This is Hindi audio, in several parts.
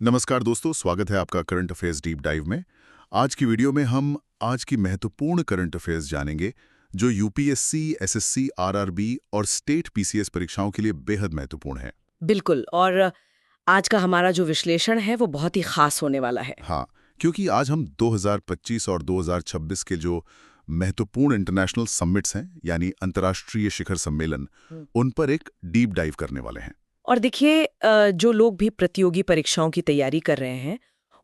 नमस्कार दोस्तों, स्वागत है आपका करंट अफेयर्स डीप डाइव में। आज की वीडियो में हम आज की महत्वपूर्ण करंट अफेयर्स जानेंगे जो यूपीएससी, एसएससी, आरआरबी और स्टेट पीसीएस परीक्षाओं के लिए बेहद महत्वपूर्ण है। बिल्कुल। और आज का हमारा जो विश्लेषण है वो बहुत ही खास होने वाला है। हाँ, क्योंकि आज हम 2025 और 2026 के जो महत्वपूर्ण इंटरनेशनल समिट्स हैं, यानी अंतर्राष्ट्रीय शिखर सम्मेलन, उन पर एक डीप डाइव करने वाले हैं। और देखिए, जो लोग भी प्रतियोगी परीक्षाओं की तैयारी कर रहे हैं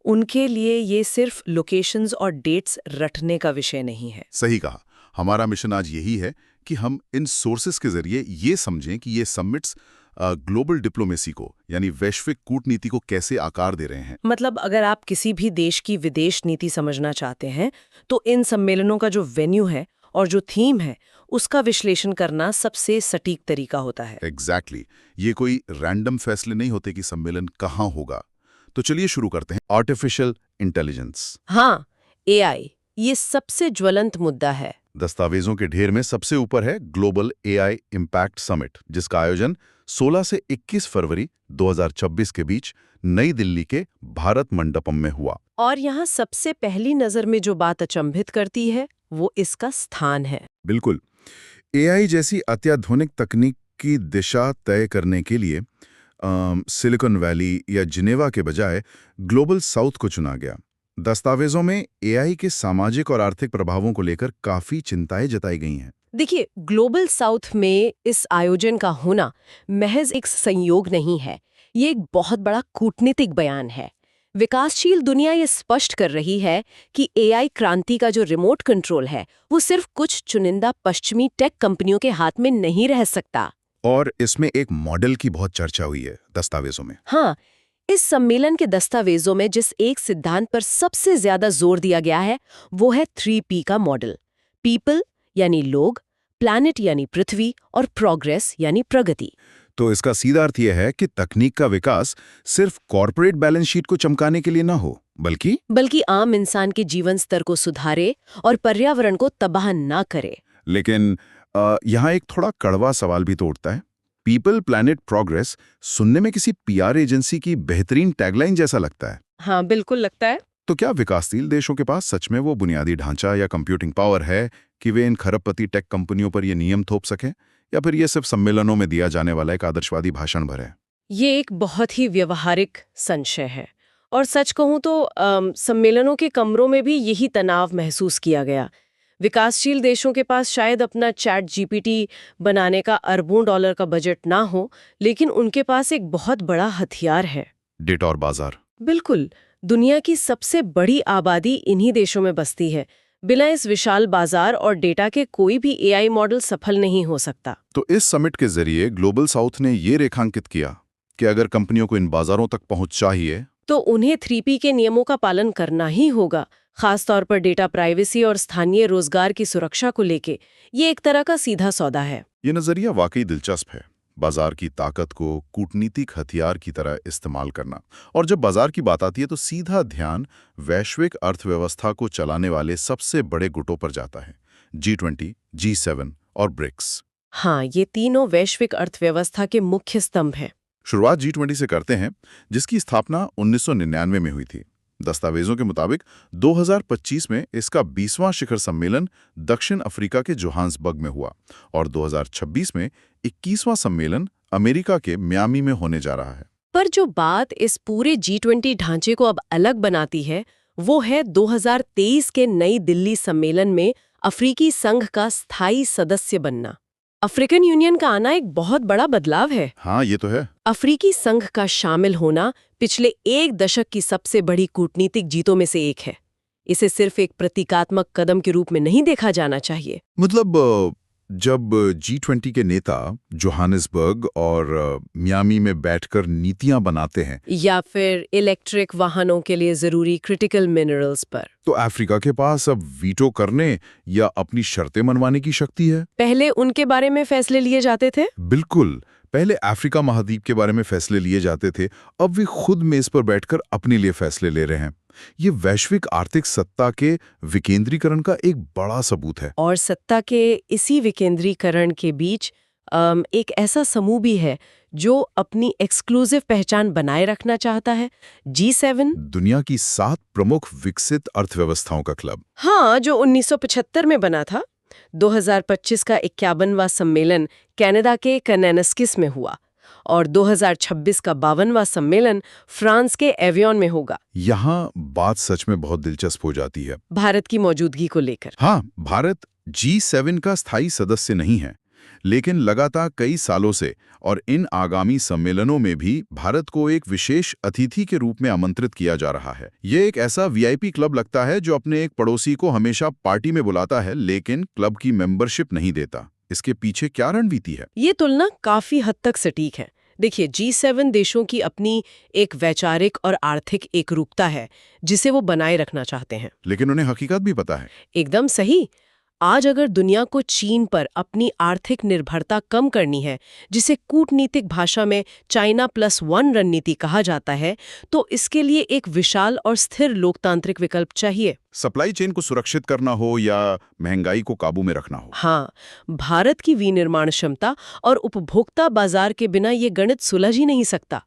उनके लिए ये सिर्फ लोकेशंस और डेट्स रटने का विषय नहीं है। सही कहा। हमारा मिशन आज यही है कि हम इन सोर्सेस के जरिए ये समझें कि ये समिट्स ग्लोबल डिप्लोमेसी को, यानी वैश्विक कूटनीति को कैसे आकार दे रहे हैं। मतलब अगर आप किसी भी देश की विदेश नीति समझना चाहते हैं तो इन सम्मेलनों का जो वेन्यू है और जो थीम है उसका विश्लेषण करना सबसे सटीक तरीका होता है। एग्जैक्टली ये कोई रैंडम फैसले नहीं होते कि सम्मेलन कहाँ होगा। तो चलिए शुरू करते हैं। Artificial intelligence. हाँ, एआई ये सबसे ज्वलंत मुद्दा है। दस्तावेजों के ढेर में सबसे ऊपर है ग्लोबल एआई इम्पैक्ट समिट, जिसका आयोजन 16 से 21 फरवरी 2026 के बीच नई दिल्ली के भारत मंडपम में हुआ। और यहाँ सबसे पहली नजर में जो बात अचंभित करती है वो इसका स्थान है। बिल्कुल, एआई जैसी अत्याधुनिक तकनीक की दिशा तय करने के लिए सिलिकॉन वैली या जिनेवा के बजाय ग्लोबल साउथ को चुना गया। दस्तावेजों में एआई के सामाजिक और आर्थिक प्रभावों को लेकर काफी चिंताएं जताई गई हैं। देखिए, ग्लोबल साउथ में इस आयोजन का होना महज एक संयोग नहीं है, ये एक बहुत बड़ा कूटनीतिक बयान है। विकासशील दुनिया ये स्पष्ट कर रही है कि एआई क्रांति का जो रिमोट कंट्रोल है वो सिर्फ कुछ चुनिंदा पश्चिमी टेक कंपनियों के हाथ में नहीं रह सकता। और इसमें एक मॉडल की बहुत चर्चा हुई है दस्तावेजों में। हाँ, इस सम्मेलन के दस्तावेजों में जिस एक सिद्धांत पर सबसे ज्यादा जोर दिया गया है वो है 3P का मॉडल। पीपल यानी लोग, प्लैनेट यानी पृथ्वी और प्रोग्रेस यानी प्रगति। तो इसका सीधा अर्थ यह है कि तकनीक का विकास सिर्फ कॉर्पोरेट बैलेंस शीट को चमकाने के लिए ना हो, बल्कि आम इंसान के जीवन स्तर को सुधारे और पर्यावरण को तबाह ना करे। लेकिन यहाँ एक थोड़ा कड़वा सवाल भी तो उठता है। पीपल, प्लैनेट, प्रोग्रेस सुनने में किसी पीआर एजेंसी की बेहतरीन टैगलाइन जैसा लगता है। हाँ, बिल्कुल लगता है। तो क्या विकासशील देशों के पास सच में वो बुनियादी ढांचा या कंप्यूटिंग पावर है कि वे इन खरबपति टेक कंपनियों पर ये नियम थोप सकें, या फिर ये सिर्फ सम्मेलनों में दिया जाने वाला एक आदर्शवादी भाषण भर है? ये एक बहुत ही व्यवहारिक संशय है। और सच कहूं तो सम्मेलनों के कमरों में भी यही तनाव महसूस किया गया। विकासशील देशों के पास शायद अपना चैट जीपीटी बनाने का अरबों डॉलर का बजट ना हो, लेकिन उनके पास एक बहुत बड़ा हथियार है। डेटा और बाजार। बिल्कुल, दुनिया की सबसे बड़ी आबादी इन्हीं देशों में बसती है। बिना इस विशाल बाजार और डेटा के कोई भी एआई मॉडल सफल नहीं हो सकता। तो इस समिट के जरिए ग्लोबल साउथ ने ये रेखांकित किया कि अगर कंपनियों को इन बाजारों तक पहुंच चाहिए तो उन्हें 3P के नियमों का पालन करना ही होगा, खासतौर पर डेटा प्राइवेसी और स्थानीय रोजगार की सुरक्षा को लेके। ये एक तरह का सीधा सौदा है। ये नजरिया वाकई दिलचस्प है। बाजार की ताकत को कूटनीतिक हथियार की तरह इस्तेमाल करना। और जब बाजार की बात आती है तो सीधा ध्यान वैश्विक अर्थव्यवस्था को चलाने वाले सबसे बड़े गुटों पर जाता है। G20, G7 और ब्रिक्स। हाँ, ये तीनों वैश्विक अर्थव्यवस्था के मुख्य स्तंभ हैं। शुरुआत G20 से करते हैं, जिसकी स्थापना 1999 में हुई थी। दस्तावेजों के मुताबिक 2025 में इसका 20वां शिखर सम्मेलन दक्षिण अफ्रीका के जोहान्सबर्ग में हुआ और 2026 में 21वां सम्मेलन अमेरिका के मियामी में होने जा रहा है। पर जो बात इस पूरे G20 ढांचे को अब अलग बनाती है वो है 2023 के नई दिल्ली सम्मेलन में अफ्रीकी संघ का स्थायी सदस्य बनना। अफ्रीकन यूनियन का आना एक बहुत बड़ा बदलाव है। हाँ, ये तो है। अफ्रीकी संघ का शामिल होना पिछले एक दशक की सबसे बड़ी कूटनीतिक जीतों में से एक है। इसे सिर्फ एक प्रतीकात्मक कदम के रूप में नहीं देखा जाना चाहिए। मतलब जब G20 के नेता जोहान्सबर्ग और मियामी में बैठकर नीतियां बनाते हैं, या फिर इलेक्ट्रिक वाहनों के लिए जरूरी क्रिटिकल मिनरल्स पर, तो अफ्रीका के पास अब वीटो करने या अपनी शर्तें मनवाने की शक्ति है। पहले उनके बारे में फैसले लिए जाते थे। बिल्कुल, पहले अफ्रीका महाद्वीप के बारे में फैसले लिए जाते थे, अब वे खुद मेज पर बैठकर अपने लिए फैसले ले रहे हैं। ये वैश्विक आर्थिक सत्ता के विकेंद्रीकरण का एक बड़ा सबूत है। और सत्ता के इसी विकेंद्रीकरण के बीच एक ऐसा समूह भी है जो अपनी एक्सक्लूसिव पहचान बनाए रखना चाहता है, G7। दुनिया की 7 प्रमुख विकसित अर्थव्यवस्थाओं का क्लब। हाँ, जो 1975 में बना था। 2025 का 51वां सम्मेलन कनाडा के कनेनस्किस में हुआ और 2026 का 52वां सम्मेलन फ्रांस के एवियन में होगा। यहाँ बात सच में बहुत दिलचस्प हो जाती है। भारत की मौजूदगी को लेकर। हाँ, भारत G7 का स्थायी सदस्य नहीं है, लेकिन लगातार कई सालों से और इन आगामी सम्मेलनों में भी भारत को एक विशेष अतिथि के रूप में आमंत्रित किया जा रहा है। ये एक ऐसा वीआईपी क्लब लगता है जो अपने एक पड़ोसी को हमेशा पार्टी में बुलाता है, लेकिन क्लब की मेंबरशिप नहीं देता। इसके पीछे क्या रणनीति है? ये तुलना काफी हद तक सटीक है। देखिए, G7 देशों की अपनी एक वैचारिक और आर्थिक एकरूपता है जिसे वो बनाए रखना चाहते हैं। लेकिन उन्हें हकीकत भी पता है। एकदम सही। आज अगर दुनिया को चीन पर अपनी आर्थिक निर्भरता कम करनी है, जिसे कूटनीतिक भाषा में China+1 रणनीति कहा जाता है, तो इसके लिए एक विशाल और स्थिर लोकतांत्रिक विकल्प चाहिए। सप्लाई चेन को सुरक्षित करना हो या महंगाई को काबू में रखना हो। हाँ, भारत की विनिर्माण क्षमता और उपभोक्ता बाजार के बिना ये गणित सुलझ ही नहीं सकता।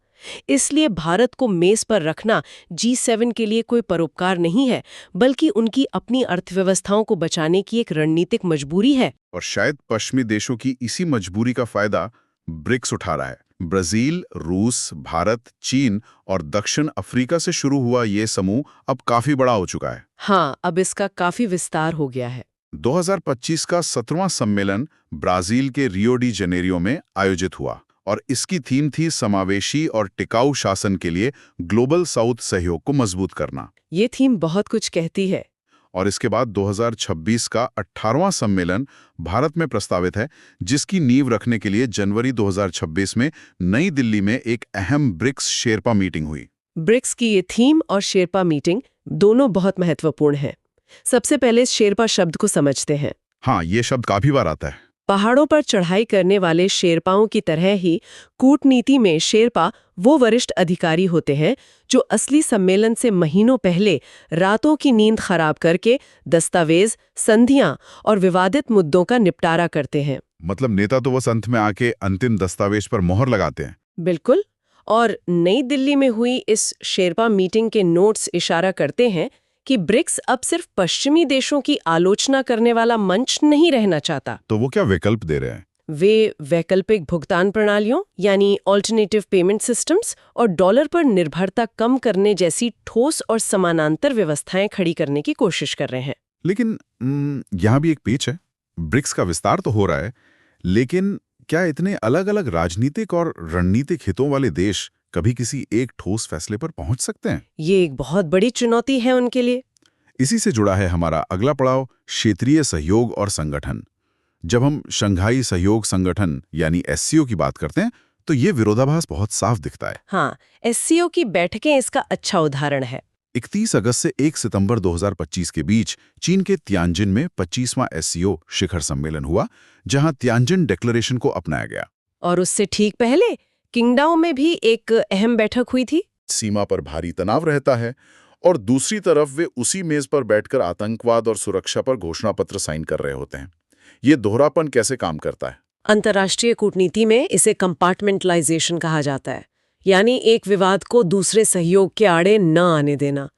इसलिए भारत को मेज पर रखना G7 के लिए कोई परोपकार नहीं है, बल्कि उनकी अपनी अर्थव्यवस्थाओं को बचाने की एक रणनीतिक मजबूरी है। और शायद पश्चिमी देशों की इसी मजबूरी का फायदा ब्रिक्स उठा रहा है। ब्राजील, रूस, भारत, चीन और दक्षिण अफ्रीका से शुरू हुआ ये समूह अब काफी बड़ा हो चुका है। हाँ, अब इसका काफी विस्तार हो गया है। 2025 का 17वां सम्मेलन ब्राजील के रियो डी जेनेरियो में आयोजित हुआ और इसकी थीम थी समावेशी और टिकाऊ शासन के लिए ग्लोबल साउथ सहयोग को मजबूत करना। ये थीम बहुत कुछ कहती है। और इसके बाद 2026 का 18वां सम्मेलन भारत में प्रस्तावित है, जिसकी नींव रखने के लिए जनवरी 2026 में नई दिल्ली में एक अहम ब्रिक्स शेरपा मीटिंग हुई। ब्रिक्स की ये थीम और शेरपा मीटिंग दोनों बहुत महत्वपूर्ण है। सबसे पहले शेरपा शब्द को समझते हैं। हाँ, ये शब्द काफी बार आता है। पहाड़ों पर चढ़ाई करने वाले शेरपाओं की तरह ही कूटनीति में शेरपा वो वरिष्ठ अधिकारी होते हैं जो असली सम्मेलन से महीनों पहले रातों की नींद खराब करके दस्तावेज, संधियां और विवादित मुद्दों का निपटारा करते हैं। मतलब नेता तो बस अंत में आके अंतिम दस्तावेज पर मोहर लगाते हैं। बिल्कुल। और नई दिल्ली में हुई इस शेरपा मीटिंग के नोट्स इशारा करते हैं कि ब्रिक्स अब सिर्फ पश्चिमी देशों की आलोचना करने वाला मंच नहीं रहना चाहता। तो वो क्या विकल्प दे रहे हैं? वे वैकल्पिक भुगतान प्रणालियों यानी ऑल्टरनेटिव पेमेंट सिस्टम्स और डॉलर पर निर्भरता कम करने जैसी ठोस और समानांतर व्यवस्थाएं खड़ी करने की कोशिश कर रहे हैं। लेकिन यहाँ भी एक पेच है। ब्रिक्स का विस्तार तो हो रहा है, लेकिन क्या इतने अलग-अलग राजनीतिक और रणनीतिक हितों वाले देश कभी किसी एक ठोस फैसले पर पहुंच सकते हैं? ये एक बहुत बड़ी चुनौती है उनके लिए। इसी से जुड़ा है हमारा अगला पड़ाव, क्षेत्रीय सहयोग और संगठन। जब हम शंघाई सहयोग संगठन यानी SCO की बात करते हैं, तो ये विरोधाभास बहुत साफ दिखता है। हाँ, SCO की बैठकें इसका अच्छा उदाहरण है। 31 अगस्त से 1 सितंबर 2025 के बीच चीन के तियानजिन में 25वां SCO शिखर सम्मेलन हुआ, जहां तियानजिन डिक्लेरेशन को अपनाया गया। और उससे ठीक पहले किंगडाओ में भी एक अहम बैठक हुई थी। सीमा पर भारी तनाव रहता है और दूसरी तरफ वे उसी मेज पर बैठकर आतंकवाद और सुरक्षा पर घोषणा पत्र साइन कर रहे होते हैं। ये दोहरापन कैसे काम करता है? अंतर्राष्ट्रीय कूटनीति में इसे कंपार्टमेंटलाइजेशन कहा जाता है, यानी एक विवाद को दूसरे सहयोग के आड़े न आने देना।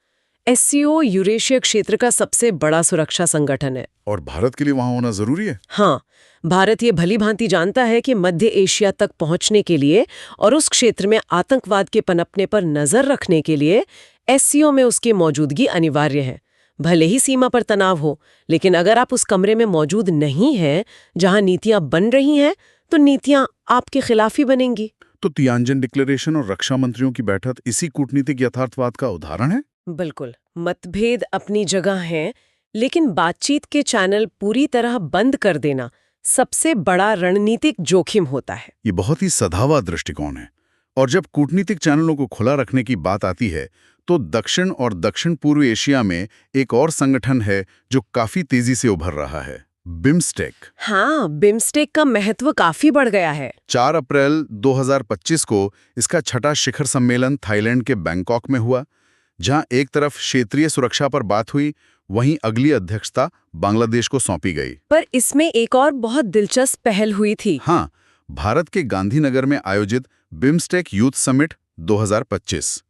SCO यूरेशिया क्षेत्र का सबसे बड़ा सुरक्षा संगठन है। और भारत के लिए वहां होना जरूरी है? हाँ, भारत ये भली भांति जानता है कि मध्य एशिया तक पहुंचने के लिए और उस क्षेत्र में आतंकवाद के पनपने पर नजर रखने के लिए SCO में उसकी मौजूदगी अनिवार्य है। भले ही सीमा पर तनाव हो, लेकिन अगर आप उस कमरे में मौजूद नहीं हैं जहां नीतियां बन रही हैं, तो नीतियां आपके खिलाफ ही बनेंगी। तो तियानजिन डिक्लेरेशन और रक्षा मंत्रियों की बैठक इसी कूटनीतिक यथार्थवाद का उदाहरण है? बिल्कुल। मतभेद अपनी जगह हैं, लेकिन बातचीत के चैनल पूरी तरह बंद कर देना सबसे बड़ा रणनीतिक जोखिम होता है। ये बहुत ही सधावा दृष्टिकोण है। और जब कूटनीतिक चैनलों को खुला रखने की बात आती है, तो दक्षिण और दक्षिण पूर्व एशिया में एक और संगठन है जो काफी तेजी से उभर रहा है, बिम्स्टेक। हाँ, बिम्स्टेक का महत्व काफी बढ़ गया है। 4 अप्रैल 2025 को इसका छठा शिखर सम्मेलन थाईलैंड के बैंकॉक में हुआ, जहां एक तरफ क्षेत्रीय सुरक्षा पर बात हुई, वहीं अगली अध्यक्षता बांग्लादेश को सौंपी गई। पर इसमें एक और बहुत दिलचस्प पहल हुई थी। हाँ, भारत के गांधीनगर में आयोजित बिम्स्टेक यूथ समिट 2025।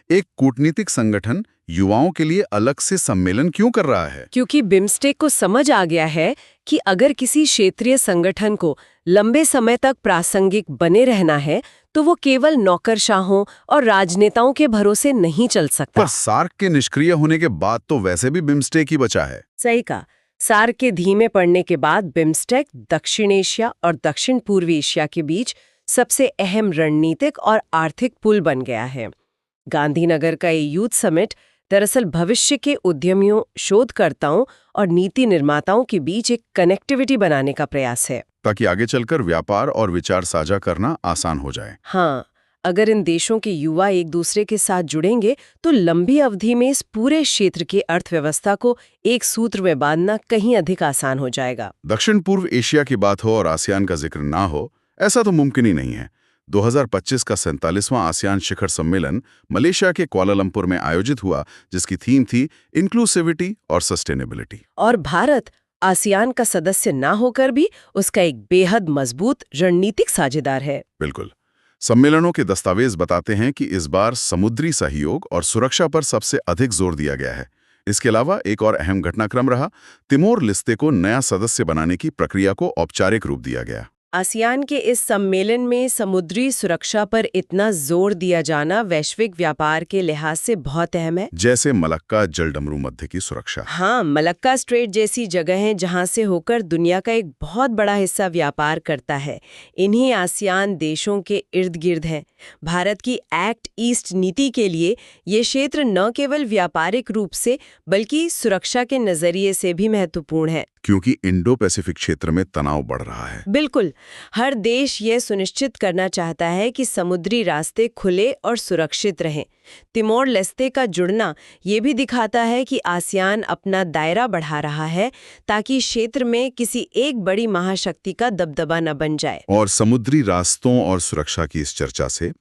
एक कूटनीतिक संगठन युवाओं के लिए अलग से सम्मेलन क्यों कर रहा है? क्योंकि बिम्स्टेक को समझ आ गया है कि अगर किसी क्षेत्रीय संगठन को लंबे समय तक प्रासंगिक बने रहना है तो वो केवल नौकरशाहों और राजनेताओं के भरोसे नहीं चल सकता। पर सार्क के निष्क्रिय होने के बाद तो वैसे भी बिम्स्टेक ही बचा है। सही कहा। सार्क के धीमे पड़ने के बाद बिम्स्टेक दक्षिण एशिया और दक्षिण पूर्वी एशिया के बीच सबसे अहम रणनीतिक और आर्थिक पुल बन गया है। गांधीनगर का ये यूथ समिट दरअसल भविष्य के उद्यमियों, शोधकर्ताओं और नीति निर्माताओं के बीच एक कनेक्टिविटी बनाने का प्रयास है, ताकि आगे चलकर व्यापार और विचार साझा करना आसान हो जाए। हाँ, अगर इन देशों के युवा एक दूसरे के साथ जुड़ेंगे तो लंबी अवधि में इस पूरे क्षेत्र की अर्थव्यवस्था को एक सूत्र में बांधना कहीं अधिक आसान हो जाएगा। दक्षिण पूर्व एशिया की बात हो और आसियान का जिक्र ना हो, ऐसा तो मुमकिन ही नहीं है। 2025 का 47वां आसियान शिखर सम्मेलन मलेशिया के कुआलालंपुर में आयोजित हुआ, जिसकी थीम थी इंक्लूसिविटी और सस्टेनेबिलिटी। और भारत आसियान का सदस्य ना होकर भी उसका एक बेहद मजबूत रणनीतिक साझेदार है। बिल्कुल। सम्मेलनों के दस्तावेज बताते हैं कि इस बार समुद्री सहयोग और सुरक्षा पर सबसे अधिक जोर दिया गया है। इसके अलावा एक और अहम घटनाक्रम रहा, तिमोर लेस्ते को नया सदस्य बनाने की प्रक्रिया को औपचारिक रूप दिया गया। आसियान के इस सम्मेलन में समुद्री सुरक्षा पर इतना जोर दिया जाना वैश्विक व्यापार के लिहाज से बहुत अहम है। जैसे मलक्का जलडमरू मध्य की सुरक्षा। हाँ, मलक्का स्ट्रेट जैसी जगह है जहाँ से होकर दुनिया का एक बहुत बड़ा हिस्सा व्यापार करता है। इन्हीं आसियान देशों के इर्द गिर्द है। भारत की एक्ट ईस्ट नीति के लिए ये क्षेत्र न केवल व्यापारिक रूप से बल्कि सुरक्षा के नजरिए से भी महत्वपूर्ण है, क्योंकि इंडो पैसिफिक क्षेत्र में तनाव बढ़ रहा है। बिल्कुल। हर देश ये सुनिश्चित करना चाहता है कि समुद्री रास्ते खुले और सुरक्षित रहें। तिमोर लेस्ते का जुड़ना ये भी दिखाता है कि आसियान अपना दायरा बढ़ा रहा है ताकि क्षेत्र में किसी एक बड़ी महाशक्ति का दबदबा न बन जाए। और समुद्री रास्तों और सुरक्षा की इस चर्चा से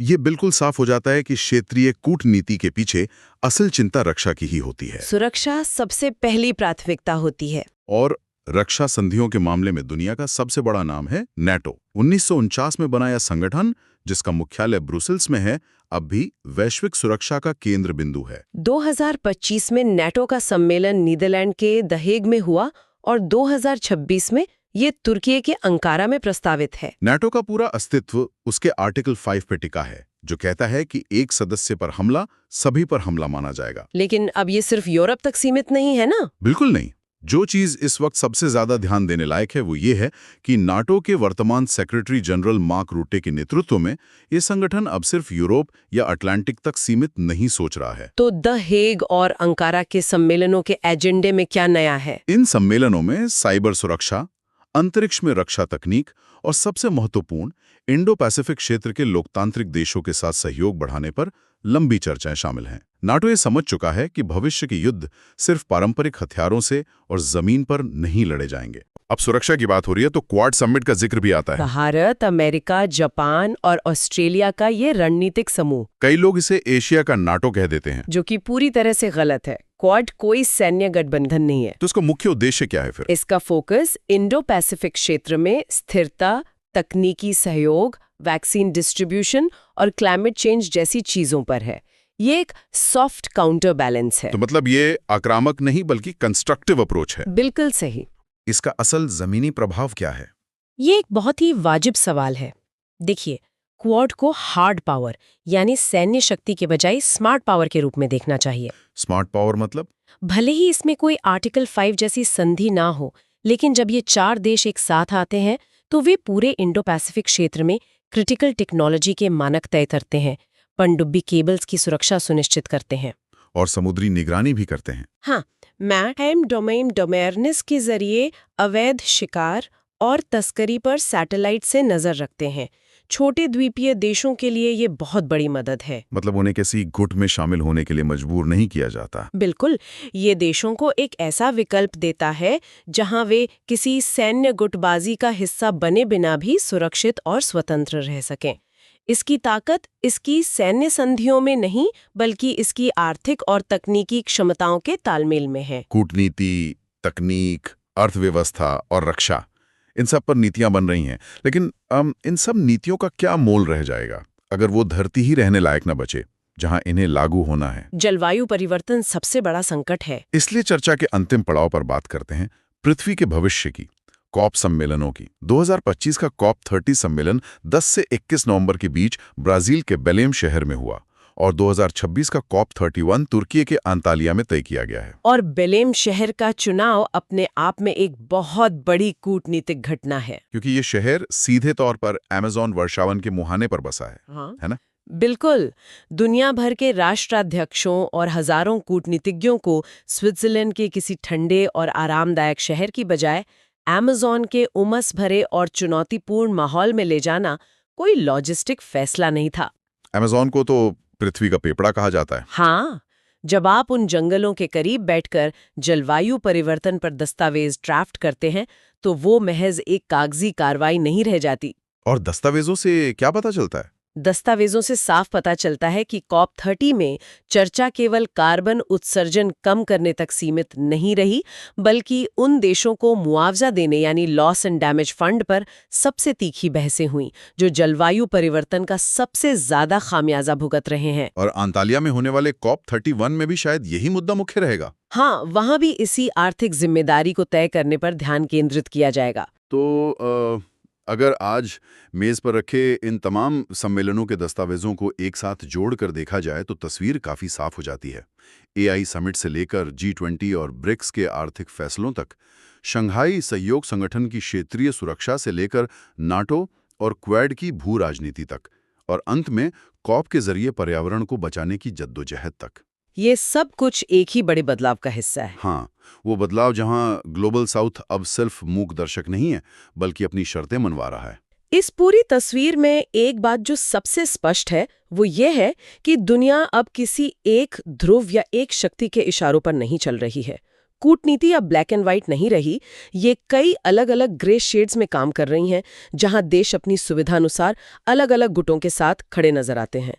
ये बिल्कुल साफ हो जाता है कि क्षेत्रीय कूटनीति के पीछे असल चिंता रक्षा की ही होती है। सुरक्षा सबसे पहली प्राथमिकता होती है। और रक्षा संधियों के मामले में दुनिया का सबसे बड़ा नाम है नेटो। 1949 में बना यह संगठन, जिसका मुख्यालय ब्रुसेल्स में है, अब भी वैश्विक सुरक्षा का केंद्र बिंदु है। 2025 में नेटो का सम्मेलन नीदरलैंड के द हेग में हुआ और 2026 में ये तुर्की के अंकारा में प्रस्तावित है। नेटो का पूरा अस्तित्व उसके आर्टिकल 5 पे टिका है, जो कहता है कि एक सदस्य पर हमला सभी पर हमला माना जाएगा। लेकिन अब ये सिर्फ यूरोप तक सीमित नहीं है ना? बिल्कुल नहीं। जो चीज इस वक्त सबसे ज्यादा ध्यान देने लायक है वो ये है कि नाटो के वर्तमान सेक्रेटरी जनरल मार्क रूटे के नेतृत्व में ये संगठन अब सिर्फ यूरोप या अटलांटिक तक सीमित नहीं सोच रहा है। तो द हेग और अंकारा के सम्मेलनों के एजेंडे में क्या नया है? इन सम्मेलनों में साइबर सुरक्षा, अंतरिक्ष में रक्षा तकनीक और सबसे महत्वपूर्ण इंडो पैसिफिक क्षेत्र के लोकतांत्रिक देशों के साथ सहयोग बढ़ाने पर लंबी चर्चाएं शामिल हैं। नाटो ये समझ चुका है कि भविष्य के युद्ध सिर्फ पारंपरिक हथियारों से और जमीन पर नहीं लड़े जाएंगे। अब सुरक्षा की बात हो रही है तो क्वाड समिट का जिक्र भी आता है। भारत, अमेरिका, जापान और ऑस्ट्रेलिया का ये रणनीतिक समूह, कई लोग इसे एशिया का नाटो कह देते हैं, जो कि पूरी तरह से गलत है। क्वाड कोई सैन्य गठबंधन नहीं है। तो इसका मुख्य उद्देश्य क्या है फिर? इसका फोकस इंडो पैसिफिक क्षेत्र में स्थिरता, तकनीकी सहयोग, वैक्सीन डिस्ट्रीब्यूशन और क्लाइमेट चेंज जैसी चीजों पर है। ये एक सॉफ्ट काउंटर बैलेंस है। तो मतलब ये आक्रामक नहीं बल्कि कंस्ट्रक्टिव अप्रोच है। बिल्कुल सही। इसका असल जमीनी प्रभाव क्या है? ये एक बहुत ही वाजिब सवाल है। देखिए, क्वाड को हार्ड पावर यानी सैन्य शक्ति के बजाय स्मार्ट पावर के रूप में देखना चाहिए। स्मार्ट पावर मतलब? भले ही इसमें कोई आर्टिकल 5 जैसी संधि ना हो, लेकिन जब ये 4 देश एक साथ आते हैं तो वे पूरे इंडो पैसिफिक क्षेत्र में क्रिटिकल टेक्नोलॉजी के मानक तय करते हैं, पनडुब्बी केबल्स की सुरक्षा सुनिश्चित करते हैं और समुद्री निगरानी भी करते हैं। हाँ, मैरीटाइम डोमेन डोमेयरनेस के जरिए अवैध शिकार और तस्करी पर सैटेलाइट से नजर रखते हैं। छोटे द्वीपीय देशों के लिए ये बहुत बड़ी मदद है। मतलब उन्हें किसी गुट में शामिल होने के लिए मजबूर नहीं किया जाता। बिल्कुल, ये देशों को एक ऐसा विकल्प देता है जहां वे किसी सैन्य गुटबाजी का हिस्सा बने बिना भी सुरक्षित और स्वतंत्र रह सकें। इसकी ताकत इसकी सैन्य संधियों में नहीं बल्कि इसकी आर्थिक और तकनीकी क्षमताओं के तालमेल में है। कूटनीति, तकनीक, अर्थव्यवस्था और रक्षा, इन सब पर नीतियां बन रही हैं, लेकिन इन सब नीतियों का क्या मोल रह जाएगा अगर वो धरती ही रहने लायक न बचे जहां इन्हें लागू होना है? जलवायु परिवर्तन सबसे बड़ा संकट है। इसलिए चर्चा के अंतिम पड़ाव पर बात करते हैं, पृथ्वी के भविष्य की, कॉप सम्मेलनों की। 2025 का कॉप 30 सम्मेलन 10 से 21 नवंबर के बीच ब्राजील के बेलेम शहर में हुआ और 2026 का कॉप 31 तुर्की के अंतालिया में तय किया गया है। और बेलेम शहर का चुनाव अपने आप में एक बहुत बड़ी कूटनीतिक घटना है, क्योंकि ये शहर सीधे तौर पर अमेज़न वर्षावन के मुहाने पर बसा है। हाँ, है ना? बिल्कुल। दुनिया भर के राष्ट्राध्यक्षों और हजारों कूटनीतिज्ञों को स्विट्जरलैंड के किसी ठंडे और आरामदायक शहर की बजाय अमेज़न के उमस भरे और चुनौतीपूर्ण माहौल में ले जाना कोई लॉजिस्टिक फैसला नहीं था। अमेज़न को तो पृथ्वी का पेपड़ा कहा जाता है। हाँ, जब आप उन जंगलों के करीब बैठकर जलवायु परिवर्तन पर दस्तावेज ड्राफ्ट करते हैं तो वो महज एक कागजी कार्रवाई नहीं रह जाती। और दस्तावेजों से क्या पता चलता है? दस्तावेजों से साफ पता चलता है कि कॉप 30 में चर्चा केवल कार्बन उत्सर्जन कम करने तक सीमित नहीं रही, बल्कि उन देशों को मुआवजा देने यानी लॉस एंड डैमेज फंड पर सबसे तीखी बहसें हुईं, जो जलवायु परिवर्तन का सबसे ज्यादा खामियाजा भुगत रहे हैं। और अंतालिया में होने वाले कॉप 31 में भी शायद यही मुद्दा मुख्य रहेगा। हाँ, वहां भी इसी आर्थिक जिम्मेदारी को तय करने पर ध्यान केंद्रित किया जाएगा। तो अगर आज मेज पर रखे इन तमाम सम्मेलनों के दस्तावेजों को एक साथ जोड़कर देखा जाए तो तस्वीर काफी साफ हो जाती है। AI समिट से लेकर G20 और ब्रिक्स के आर्थिक फैसलों तक, शंघाई सहयोग संगठन की क्षेत्रीय सुरक्षा से लेकर नाटो और क्वाड की भू राजनीति तक, और अंत में कॉप के जरिए पर्यावरण को बचाने की जद्दोजहद तक। ये सब कुछ एक ही बड़े बदलाव का हिस्सा है। हाँ, वो बदलाव जहां ग्लोबल साउथ अब सिर्फ मूक दर्शक नहीं है बल्कि अपनी शर्तें मनवा रहा है। इस पूरी तस्वीर में एक बात जो सबसे स्पष्ट है वो ये है कि दुनिया अब किसी एक ध्रुव या एक शक्ति के इशारों पर नहीं चल रही है। कूटनीति अब ब्लैक एंड व्हाइट नहीं रही, ये कई अलग अलग ग्रे शेड्स में काम कर रही हैं, जहां देश अपनी सुविधानुसार अलग अलग गुटों के साथ खड़े नजर आते हैं।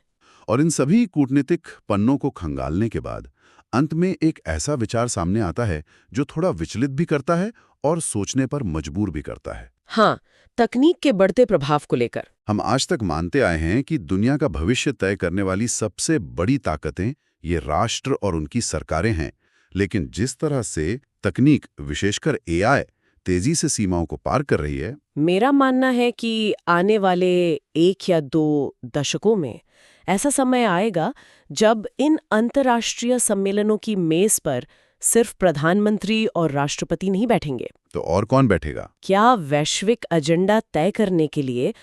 और इन सभी कूटनीतिक पन्नों को खंगालने के बाद अंत में एक ऐसा विचार सामने आता है जो थोड़ा विचलित भी करता है और सोचने पर मजबूर भी करता है। हाँ, तकनीक के बढ़ते प्रभाव को लेकर हम आज तक मानते आए हैं कि दुनिया का भविष्य तय करने वाली सबसे बड़ी ताकतें ये राष्ट्र और उनकी सरकारें हैं, लेकिन जिस तरह से तकनीक, विशेषकर AI, तेजी से सीमाओं को पार कर रही है, मेरा मानना है कि आने वाले 1 या 2 दशकों में ऐसा समय आएगा जब इन अंतर्राष्ट्रीय सम्मेलनों की मेज पर सिर्फ प्रधानमंत्री और राष्ट्रपति नहीं बैठेंगे। तो और कौन बैठेगा? क्या वैश्विक एजेंडा तय करने के लिए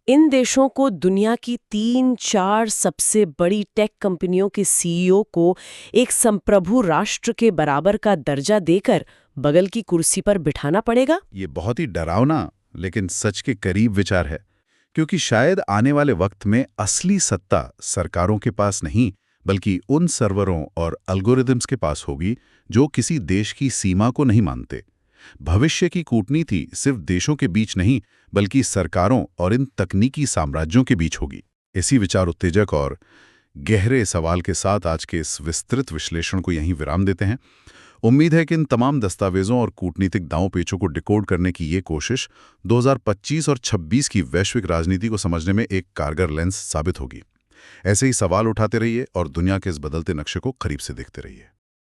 इन देशों को दुनिया की 3-4 सबसे बड़ी टेक कंपनियों के CEO को एक संप्रभु राष्ट्र के बराबर का दर्जा देकर बगल की कुर्सी पर बिठाना पड़ेगा? ये बहुत ही डरावना लेकिन सच के करीब विचार है, क्योंकि शायद आने वाले वक्त में असली सत्ता सरकारों के पास नहीं बल्कि उन सर्वरों और एल्गोरिदम्स के पास होगी जो किसी देश की सीमा को नहीं मानते। भविष्य की कूटनीति सिर्फ देशों के बीच नहीं बल्कि सरकारों और इन तकनीकी साम्राज्यों के बीच होगी। इसी विचार उत्तेजक और गहरे सवाल के साथ आज के इस विस्तृत विश्लेषण को यहीं विराम देते हैं। उम्मीद है कि इन तमाम दस्तावेजों और कूटनीतिक दांव-पेचों को डिकोड करने की ये कोशिश 2025 और 26 की वैश्विक राजनीति को समझने में एक कारगर लेंस साबित होगी। ऐसे ही सवाल उठाते रहिए और दुनिया के इस बदलते नक्शे को करीब से देखते रहिए।